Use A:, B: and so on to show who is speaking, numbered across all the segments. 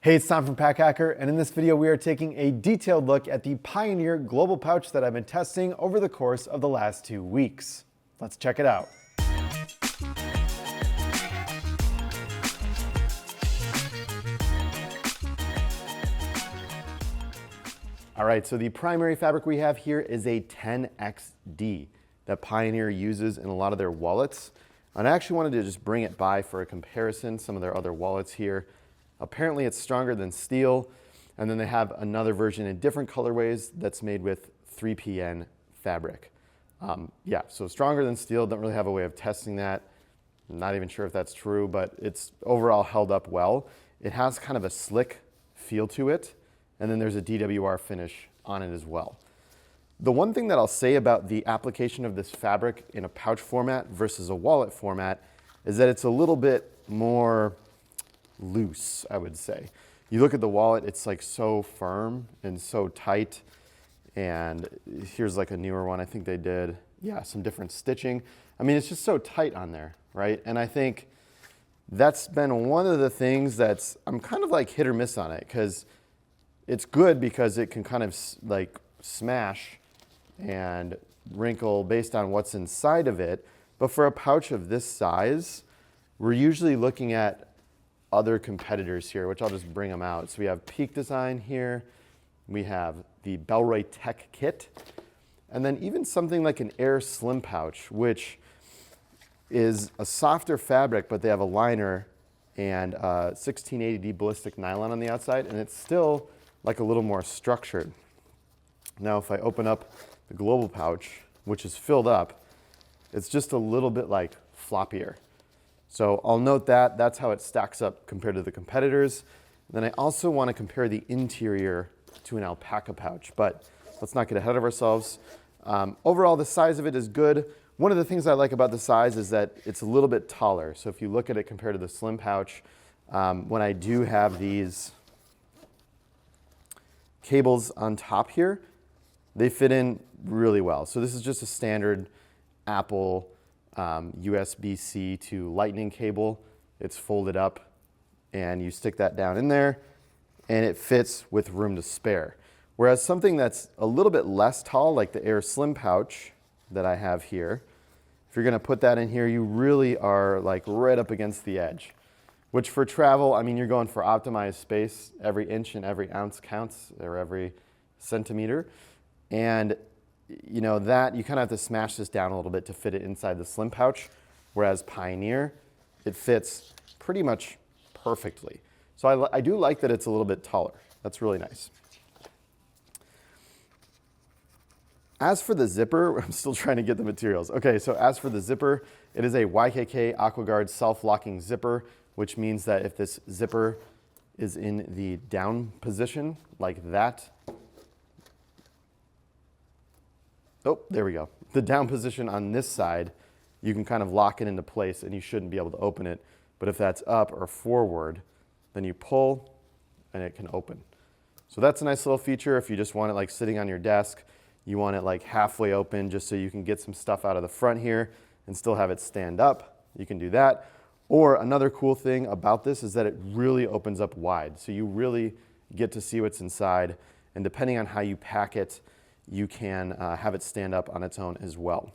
A: Hey, it's Tom from Pack Hacker, and in this video we are taking a detailed look at the Pioneer Global Pouch that I've been testing over the course of the last 2 weeks. Let's check it out. All right, so the primary fabric we have here is a 10XD that Pioneer uses in a lot of their wallets. And I actually wanted to just bring it by for a comparison, some of their other wallets here. Apparently it's stronger than steel, and then they have another version in different colorways that's made with 3PN fabric. Yeah, so stronger than steel, don't really have a way of testing that. I'm not even sure if that's true, but it's overall held up well. It has kind of a slick feel to it, and then there's a DWR finish on it as well. The one thing that I'll say about the application of this fabric in a pouch format versus a wallet format is that it's a little bit more loose, I would say. You look at the wallet, it's like so firm and so tight. And here's like a newer one. I think they did, yeah, some different stitching. I mean, it's just so tight on there, right? And I think that's been one of the things that's, I'm kind of like hit or miss on it, because it's good because it can kind of like smash and wrinkle based on what's inside of it. But for a pouch of this size, we're usually looking at other competitors here, which I'll just bring them out. So we have Peak Design here, we have the Bellroy Tech Kit, and then even something like an Air Slim Pouch, which is a softer fabric, but they have a liner and 1680D ballistic nylon on the outside, and it's still like a little more structured. Now, if I open up the Global Pouch, which is filled up, it's just a little bit like floppier. So I'll note that, that's how it stacks up compared to the competitors. And then I also want to compare the interior to an alpaca pouch, but let's not get ahead of ourselves. Overall, the size of it is good. One of the things I like about the size is that it's a little bit taller. So if you look at it compared to the slim pouch, when I do have these cables on top here, they fit in really well. So this is just a standard Apple USB-C to Lightning cable. It's folded up and you stick that down in there and it fits with room to spare. Whereas something that's a little bit less tall, like the Air Slim Pouch that I have here, if you're gonna put that in here, you really are like right up against the edge. Which for travel, I mean, you're going for optimized space. Every inch and every ounce counts, or every centimeter. And you know, that you kind of have to smash this down a little bit to fit it inside the slim pouch, whereas Pioneer, it fits pretty much perfectly. So I do like that it's a little bit taller. That's really nice. As for the zipper, I'm still trying to get the materials. Okay, so as for the zipper, it is a YKK AquaGuard self-locking zipper, which means that if this zipper is in the down position, like that, oh, there we go. The down position on this side, you can kind of lock it into place and you shouldn't be able to open it. But if that's up or forward, then you pull and it can open. So that's a nice little feature if you just want it like sitting on your desk. You want it like halfway open just so you can get some stuff out of the front here and still have it stand up. You can do that. Or another cool thing about this is that it really opens up wide. So you really get to see what's inside. And depending on how you pack it, you can have it stand up on its own as well.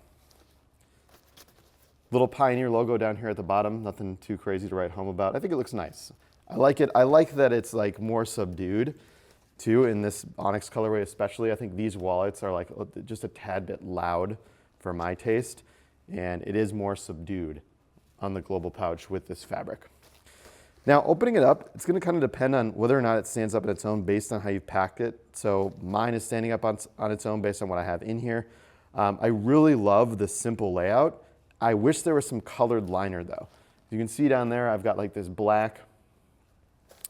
A: Little Pioneer logo down here at the bottom, nothing too crazy to write home about. I think it looks nice. I like it. I like that it's like more subdued too in this onyx colorway especially. I think these wallets are like just a tad bit loud for my taste, and it is more subdued on the Global Pouch with this fabric. Now, opening it up, it's going to kind of depend on whether or not it stands up on its own based on how you've packed it. So mine is standing up on its own based on what I have in here. I really love the simple layout. I wish there was some colored liner though. You can see down there, I've got like this black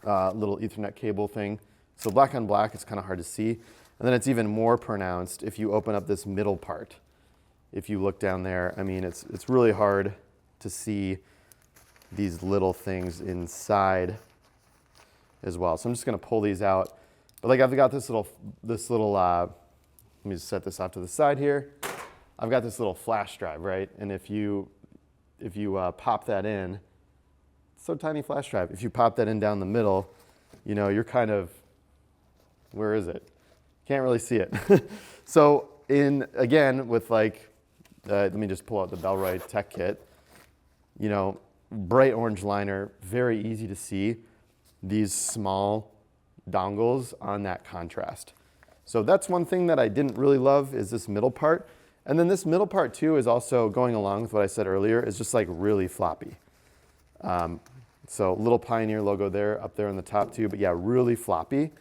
A: little Ethernet cable thing. So black on black, it's kind of hard to see. And then it's even more pronounced if you open up this middle part. If you look down there, I mean, it's really hard to see these little things inside as well. So I'm just gonna pull these out. But like I've got this little, let me just set this off to the side here. I've got this little flash drive, right? And if you pop that in, it's so tiny flash drive. If you pop that in down the middle, you know, you're kind of, where is it? Can't really see it. So again, with like, let me just pull out the Bellroy Tech Kit, you know, bright orange liner, very easy to see these small dongles on that contrast. So that's one thing that I didn't really love is this middle part. And then this middle part too is also going along with what I said earlier, is just like really floppy. So little Pioneer logo there, up there on the top too, but yeah, really floppy.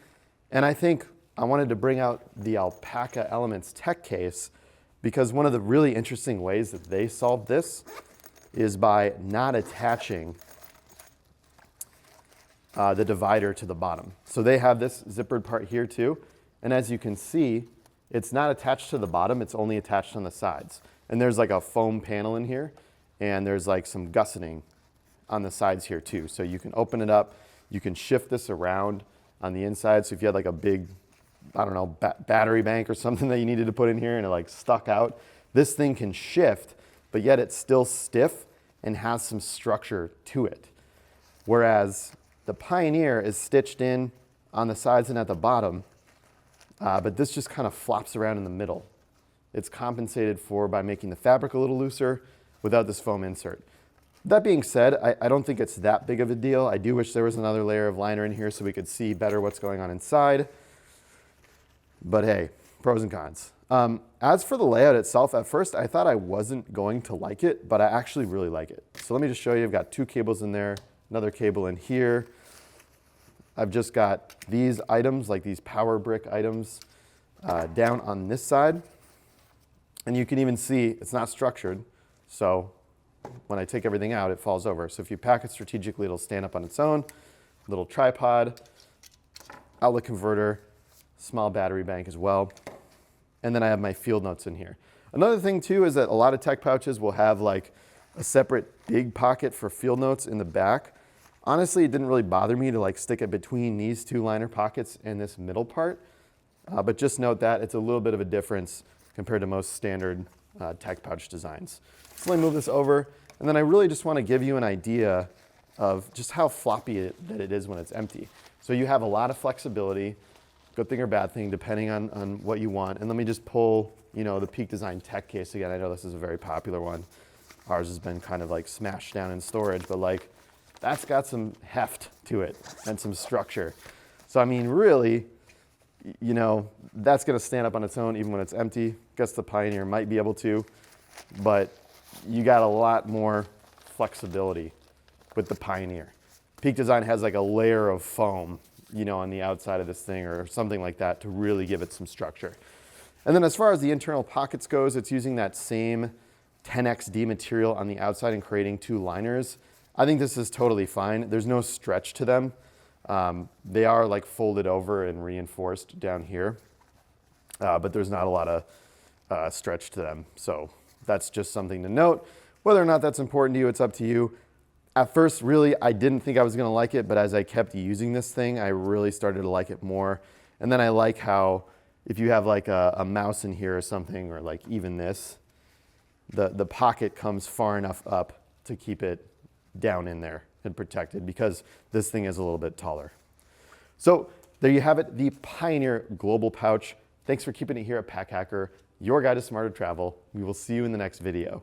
A: And I think I wanted to bring out the Alpaca Elements tech case because one of the really interesting ways that they solved this is by not attaching the divider to the bottom. So they have this zippered part here too. And as you can see, it's not attached to the bottom, it's only attached on the sides. And there's like a foam panel in here, and there's like some gusseting on the sides here too. So you can open it up, you can shift this around on the inside. So if you had like a big, I don't know, battery bank or something that you needed to put in here and it like stuck out, this thing can shift, but yet it's still stiff and has some structure to it. Whereas the Pioneer is stitched in on the sides and at the bottom, but this just kind of flops around in the middle. It's compensated for by making the fabric a little looser without this foam insert. That being said, I don't think it's that big of a deal. I do wish there was another layer of liner in here so we could see better what's going on inside. But hey, pros and cons. As for the layout itself, at first I thought I wasn't going to like it, but I actually really like it. So let me just show you, I've got 2 cables in there, another cable in here. I've just got these items, like these power brick items, down on this side. And you can even see it's not structured, so when I take everything out, it falls over. So if you pack it strategically, it'll stand up on its own. Little tripod, outlet converter, small battery bank as well. And then I have my field notes in here. Another thing too is that a lot of tech pouches will have like a separate big pocket for field notes in the back. Honestly, it didn't really bother me to like stick it between these 2 liner pockets and this middle part. But just note that it's a little bit of a difference compared to most standard tech pouch designs. So let me move this over. And then I really just want to give you an idea of just how floppy it is when it's empty. So you have a lot of flexibility, good thing or bad thing, depending on what you want. And let me just pull, you know, the Peak Design tech case again. I know this is a very popular one. Ours has been kind of like smashed down in storage, but like that's got some heft to it and some structure. So I mean, really, you know, that's going to stand up on its own even when it's empty. Guess the Pioneer might be able to, but you got a lot more flexibility with the Pioneer. Peak Design has like a layer of foam, you know, on the outside of this thing or something like that to really give it some structure. And then as far as the internal pockets goes, it's using that same 10XD material on the outside and creating 2 liners. I think this is totally fine. There's no stretch to them. They are like folded over and reinforced down here, but there's not a lot of stretch to them. So that's just something to note. Whether or not that's important to you, it's up to you. At first, really, I didn't think I was gonna like it, but as I kept using this thing, I really started to like it more. And then I like how if you have like a mouse in here or something, or like even this, the pocket comes far enough up to keep it down in there and protected because this thing is a little bit taller. So there you have it, the Pioneer Global Pouch. Thanks for keeping it here at Pack Hacker, your guide to smarter travel. We will see you in the next video.